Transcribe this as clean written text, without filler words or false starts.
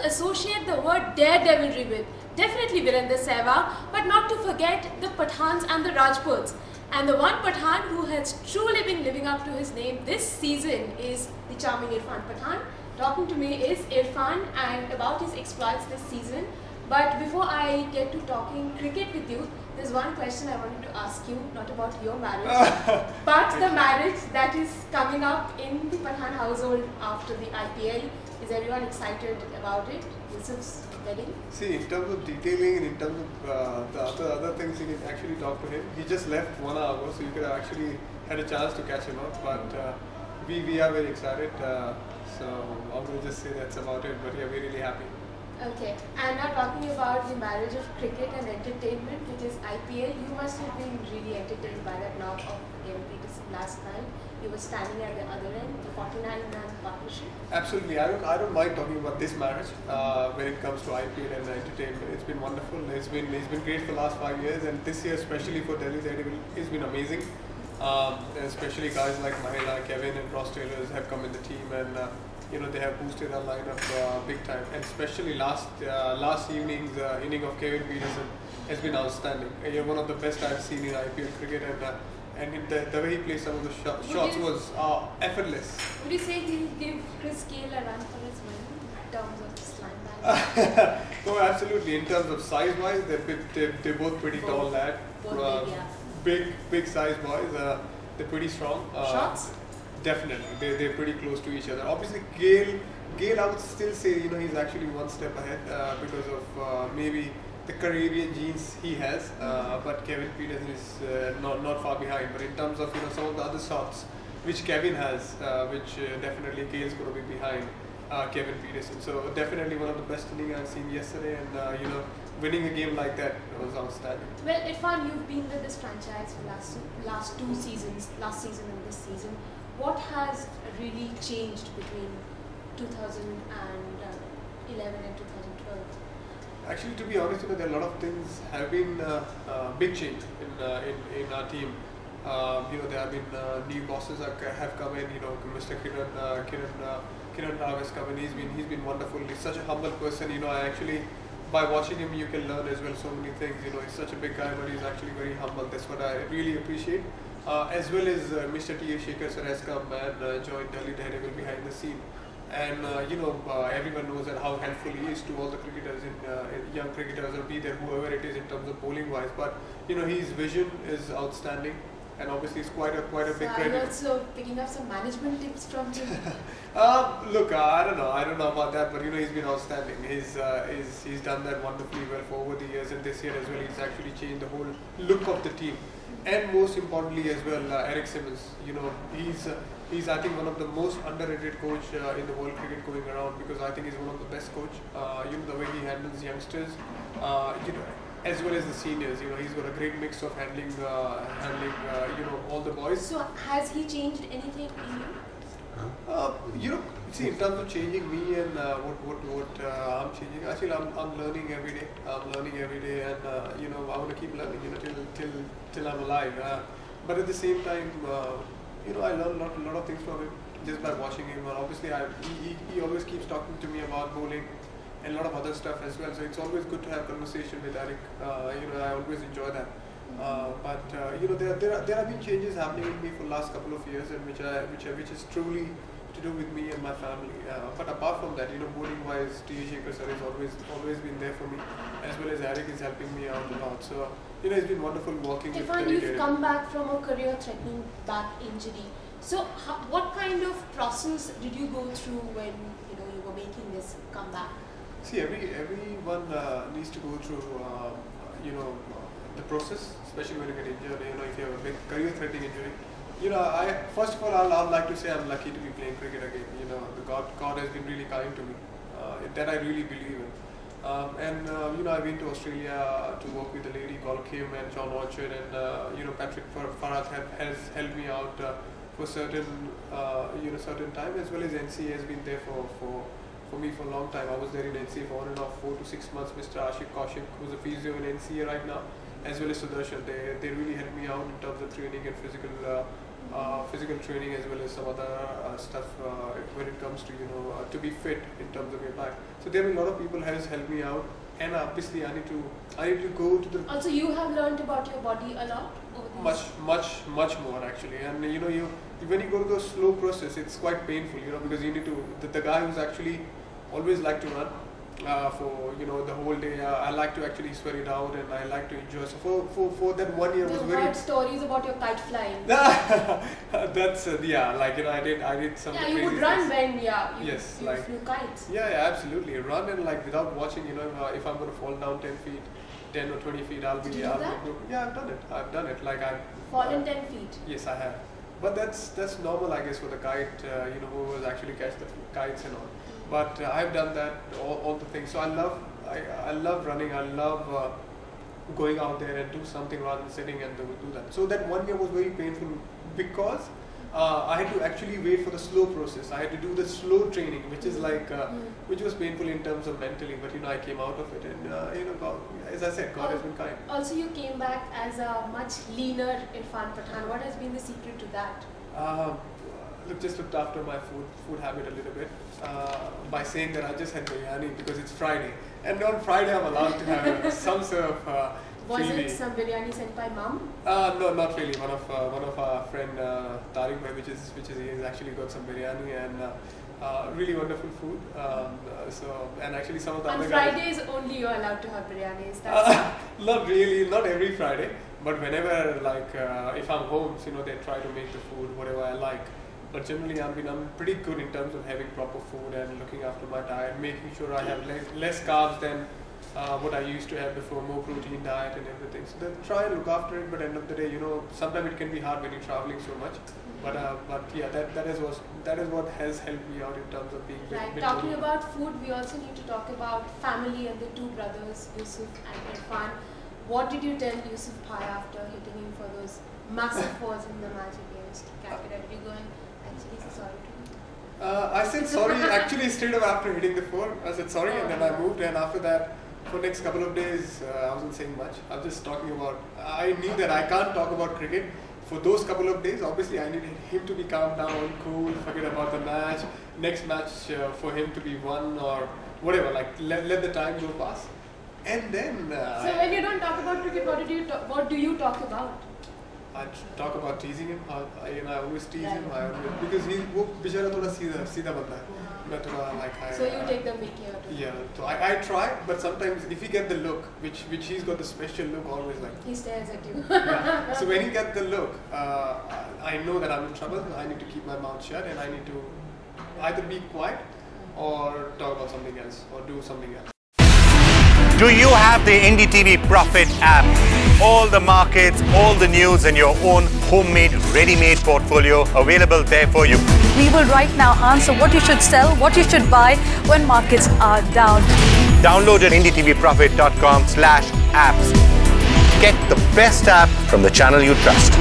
associate the word daredevilry with? Definitely Virender Sehwag, but not to forget the Pathans and the Rajputs. And the one Pathan who has truly been living up to his name this season is the charming Irfan Pathan. Talking to me is Irfan and about his exploits this season. But before I get to talking cricket with you, there's one question I wanted to ask you, not about your marriage, but the marriage that is coming up in the Pathan household after the IPL. Is everyone excited about it? Yusuf's wedding? See, in terms of detailing and in terms of the other things, you can actually talk to him. He just left 1 hour ago, so you could have actually had a chance to catch him up. But we are very excited. So I'm going to just say that's about it. But yeah, we're really happy. Okay, and now talking about the marriage of cricket and entertainment, which is IPL, you must have been really entertained by that knock of Kevin Pietersen last night. You were standing at the other end, the 49-man partnership. Absolutely, I don't mind talking about this marriage when it comes to IPL and entertainment. It's been wonderful. It's been great for the last 5 years, and this year, especially for Delhi Daredevil, it's been amazing. Especially guys like Mahela, Kevin, and Ross Taylor have come in the team, and they have boosted our lineup big time. And especially last evening's inning of Kevin Pietersen has been outstanding. One of the best I've seen in IPL cricket, and the way he plays some of the shots was effortless. Would you say he'll give Chris Gayle a run for his money in terms of his line? No, absolutely. In terms of size-wise, they're both pretty tall lads. Big size boys. They're pretty strong. Shots? Definitely, they're pretty close to each other. Obviously, Gayle, I would still say he's actually one step ahead because of maybe the Caribbean genes he has. But Kevin Pietersen is not far behind. But in terms of some of the other shots which Kevin has, which definitely Gale's going to be behind Kevin Pietersen. So definitely one of the best innings I've seen yesterday, and winning a game like that was outstanding. Well, Irfan, you've been with this franchise for last two seasons, last season and this season. What has really changed between 2011 and 2012? Actually, to be honest, there are a lot of things have been big change in our team. There have been new bosses have come in. Mr. Kiran Rao has come in. He's been wonderful. He's such a humble person. By watching him, you can learn as well so many things. He's such a big guy, but he's actually very humble. That's what I really appreciate. As well as Mr. T.A. Shekhar sir has come and joined Delhi Daredevil behind the scene. And everyone knows that how helpful he is to all the cricketers, young cricketers, or be there whoever it is in terms of bowling wise. But his vision is outstanding, and obviously it's quite a big credit. Are you also picking up some management tips from him? Look, I don't know about that, but he's been outstanding. He's done that wonderfully well for over the years, and this year as well he's actually changed the whole look of the team. And most importantly as well, Eric Simmons. He's I think one of the most underrated coach in the world cricket going around, because I think he's one of the best coach. The way he handles youngsters, as well as the seniors. He's got a great mix of handling all the boys. So has he changed anything in you? See, in terms of changing me and what I'm changing, actually I'm learning every day. And I want to keep learning, till I'm alive. But at the same time, I learn a lot of things from him just by watching him. Obviously, he always keeps talking to me about bowling and a lot of other stuff as well. So it's always good to have conversation with Eric. I always enjoy that. But there have been changes happening in me for the last couple of years, and which is truly to do with me and my family. But apart from that, bowling wise, T.A. Shekhar sir has always been there for me, as well as Eric is helping me out a lot. So it's been wonderful working with Irfan, you've come back from a career-threatening back injury. So what kind of process did you go through when you were making this comeback? See, everyone needs to go through the process, especially when you get injured. If you have a big career-threatening injury. First of all, I'd like to say I'm lucky to be playing cricket again. God has been really kind to me. That I really believe in. I've been to Australia to work with a lady called Kim and John Orchard, and Patrick Farhat has helped me out for certain time, as well as NCA has been there for me for a long time. I was there in NCA for 4 to 6 months. Mr. Ashik Kaushik, who's a physio in NCA right now, as well as Sudarshan, they really helped me out in terms of training and physical physical training as well as some other stuff when it comes to to be fit in terms of your back. So there are a lot of people has helped me out, and obviously I need to go to the. Also, you have learned about your body a lot over these. Much more actually, and you when you go to the slow process, it's quite painful, because you need to the guy who's actually always like to run for the whole day. I like to actually sweat it out, and I like to enjoy. So for that 1 year was very. Heard stories about your kite flying. That's I did some. Yeah, you would run when you flew kites. Yeah, absolutely. Run and without watching, if I'm going to fall down 10 feet, 10 or 20 feet, I'll be. Did you do that? Yeah, I've done it. I've fallen 10 feet. Yes, I have. But that's normal, I guess, for the kite. Who was actually catch the kites and all. But I've done that, all the things. So I love running. I love going out there and do something rather than sitting and do that. So that 1 year was very painful because I had to actually wait for the slow process. I had to do the slow training, which is which was painful in terms of mentally. But I came out of it, and God, as I said, God has been kind. Also, you came back as a much leaner Irfan Pathan. What has been the secret to that? Just looked after my food habit a little bit by saying that I just had biryani because it's Friday, and on Friday I'm allowed to have some sort of Was freebie. it some biryani sent by mom? No, not really. One of our friend Tariq bhai, which is he has actually got some biryani and really wonderful food. And actually some of the On other guys. Fridays only you're allowed to have biryani. Is that Not really, not every Friday, but whenever if I'm home, they try to make the food whatever I like. But generally, I'm pretty good in terms of having proper food and looking after my diet, making sure I have less carbs than what I used to have before, more protein diet and everything. So then try and look after it. But end of the day, sometimes it can be hard when you're traveling so much. But yeah, that is what has helped me out in terms of being. right? Talking about food, we also need to talk about family and the two brothers, Yusuf and Irfan. What did you tell Yusuf Bhai after hitting him for those massive fours in the match against Calcutta? Did you go and actually say sorry to him? I said sorry actually straight away after hitting the four. I said sorry and then I moved, and after that for next couple of days I wasn't saying much. I was just talking about, I knew that I can't talk about cricket for those couple of days. Obviously I needed him to be calm down, cool, forget about the match, next match for him to be won or whatever, let the time go past. And then so when you don't talk about cricket, what do you talk about? I talk about teasing him. I always tease him. Because वो बेचारा थोड़ा सीधा बंदा है. मैं थोड़ा So you take the mickey out of it. Yeah. So I try, but sometimes if you get the look, which he's got the special look always He stares at you. Yeah. So when you get the look, I know that I'm in trouble. I need to keep my mouth shut, and I need to either be quiet or talk about something else or do something else. Do you have the NDTV Profit app? All the markets, all the news and your own homemade, ready-made portfolio available there for you. We will right now answer what you should sell, what you should buy when markets are down. Download at ndtvprofit.com/apps. Get the best app from the channel you trust.